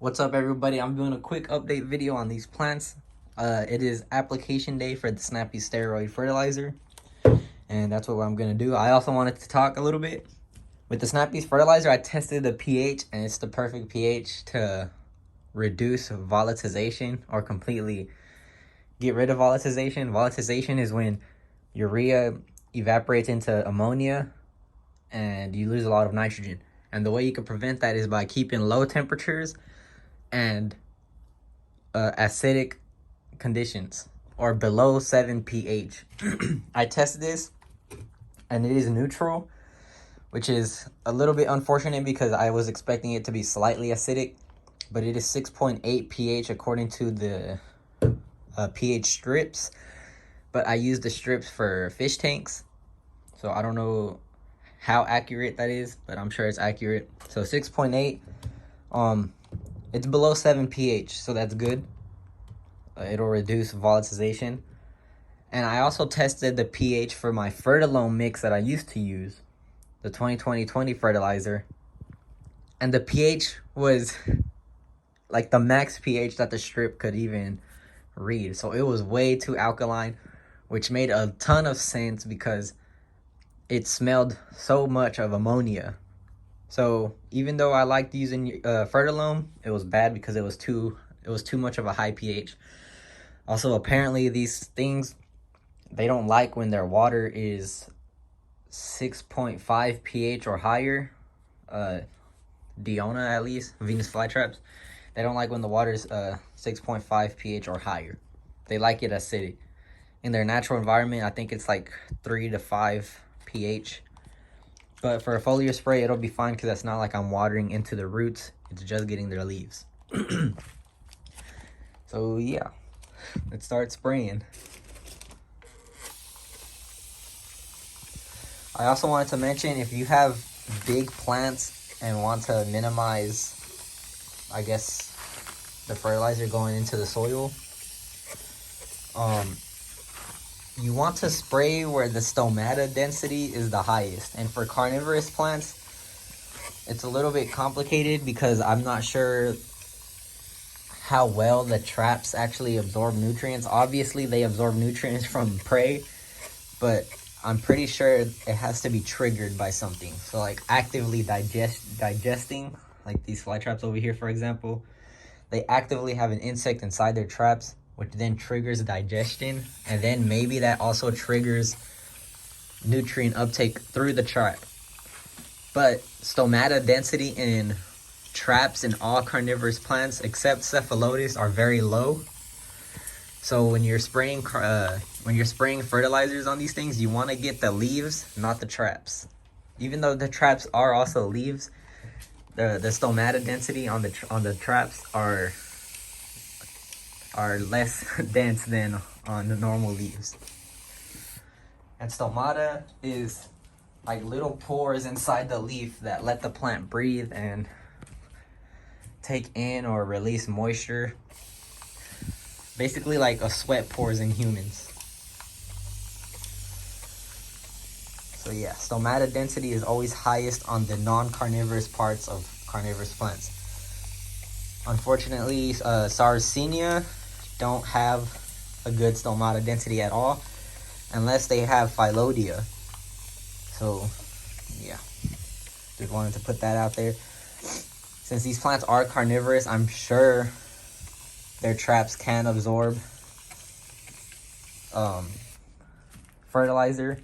What's up, everybody? I'm doing a quick update video on these plants. It is application day for the Snappy Steroid Fertilizer, and that's what I'm gonna do. I also wanted to talk a little bit. With the Snappy Fertilizer, I tested the pH, and it's the perfect pH to reduce volatilization or completely get rid of volatilization. Volatilization is when urea evaporates into ammonia and you lose a lot of nitrogen. And the way you can prevent that is by keeping low temperatures and acidic conditions or below 7 pH. I tested this and it is neutral, which is a little bit unfortunate because I was expecting it to be slightly acidic, but it is 6.8 pH according to the pH strips. But I used the strips for fish tanks, so I don't know how accurate that is, but I'm sure it's accurate. So 6.8, it's below 7 pH, so that's good. It'll reduce volatilization. And I also tested the pH for my Fertilome mix that I used to use, the 2020 fertilizer. And the pH was like the max pH that the strip could even read. So it was way too alkaline, which made a ton of sense because it smelled so much of ammonia. So even though I liked using Fertilome, it was bad because it was too much of a high pH. Also, apparently these things, they don't like when their water is 6.5 pH or higher. Diona, at least, Venus flytraps, they don't like when the water is 6.5 pH or higher. They like it acidic. In their natural environment, I think it's like 3 to 5 pH. But for a foliar spray, it'll be fine because it's not like I'm watering into the roots. It's just getting their leaves. So yeah, let's start spraying. I also wanted to mention, if you have big plants and want to minimize, I guess, the fertilizer going into the soil, you want to spray where the stomata density is the highest. And for carnivorous plants, it's a little bit complicated because I'm not sure how well the traps actually absorb nutrients. Obviously, they absorb nutrients from prey, but I'm pretty sure it has to be triggered by something. So like actively digesting, like these fly traps over here, for example, they actively have an insect inside their traps, which then triggers digestion, and then maybe that also triggers nutrient uptake through the trap. But stomata density in traps in all carnivorous plants except cephalotes are very low. So when you're spraying fertilizers on these things, you want to get the leaves, not the traps. Even though the traps are also leaves, the stomata density on the traps are less dense than on the normal leaves. And stomata is like little pores inside the leaf that let the plant breathe and take in or release moisture. Basically like a sweat pores in humans. So yeah, stomata density is always highest on the non-carnivorous parts of carnivorous plants. Unfortunately, Sarracenia don't have a good stomata density at all unless they have Phyllodia. So yeah, just wanted to put that out there. Since these plants are carnivorous, I'm sure their traps can absorb fertilizer,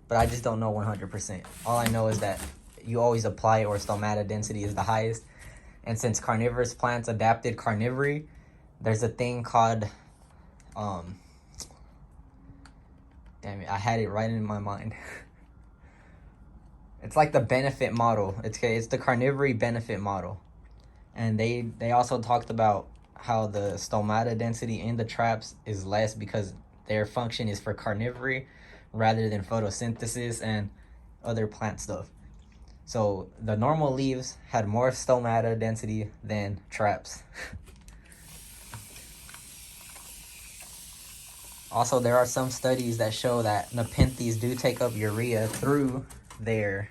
but I just don't know 100%. All I know is that you always apply it where stomata density is the highest. And since carnivorous plants adapted carnivory, there's a thing called, damn it, I had it right in my mind. It's like the benefit model. It's the carnivory benefit model. And they also talked about how the stomata density in the traps is less because their function is for carnivory rather than photosynthesis and other plant stuff. So the normal leaves had more stomata density than traps. Also, there are some studies that show that Nepenthes do take up urea through their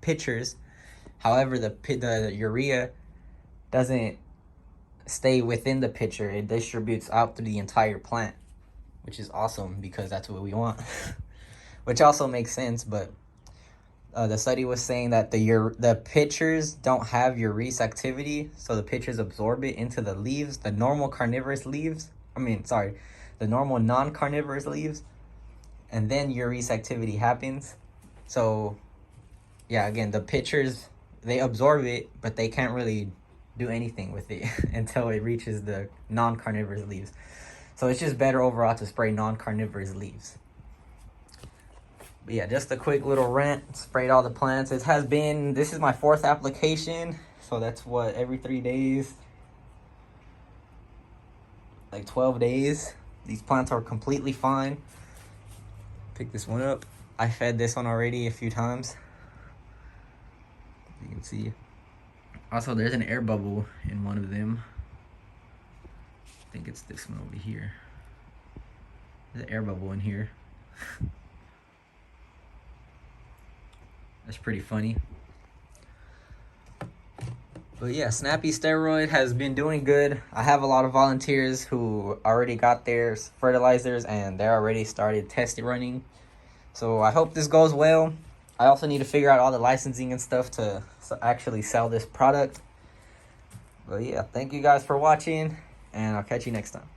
pitchers. However, the urea doesn't stay within the pitcher. It distributes out through the entire plant, which is awesome because that's what we want. Which also makes sense, but the study was saying that the pitchers don't have urease activity, so the pitchers absorb it into the leaves, the normal carnivorous leaves. The normal non-carnivorous leaves, and then urease activity happens. So, yeah, again, the pitchers, they absorb it, but they can't really do anything with it until it reaches the non-carnivorous leaves. So it's just better overall to spray non-carnivorous leaves. But yeah, just a quick little rant. Sprayed all the plants. This is my 4th application. So that's what, every 3 days? Like 12 days. These plants are completely fine. Pick this one up. I fed this one already a few times. You can see. Also, there's an air bubble in one of them. I think it's this one over here. There's an air bubble in here. That's pretty funny. But yeah, Snappy Steroid has been doing good. I have a lot of volunteers who already got their fertilizers and they're already started test running. So I hope this goes well. I also need to figure out all the licensing and stuff to actually sell this product. But yeah, thank you guys for watching, and I'll catch you next time.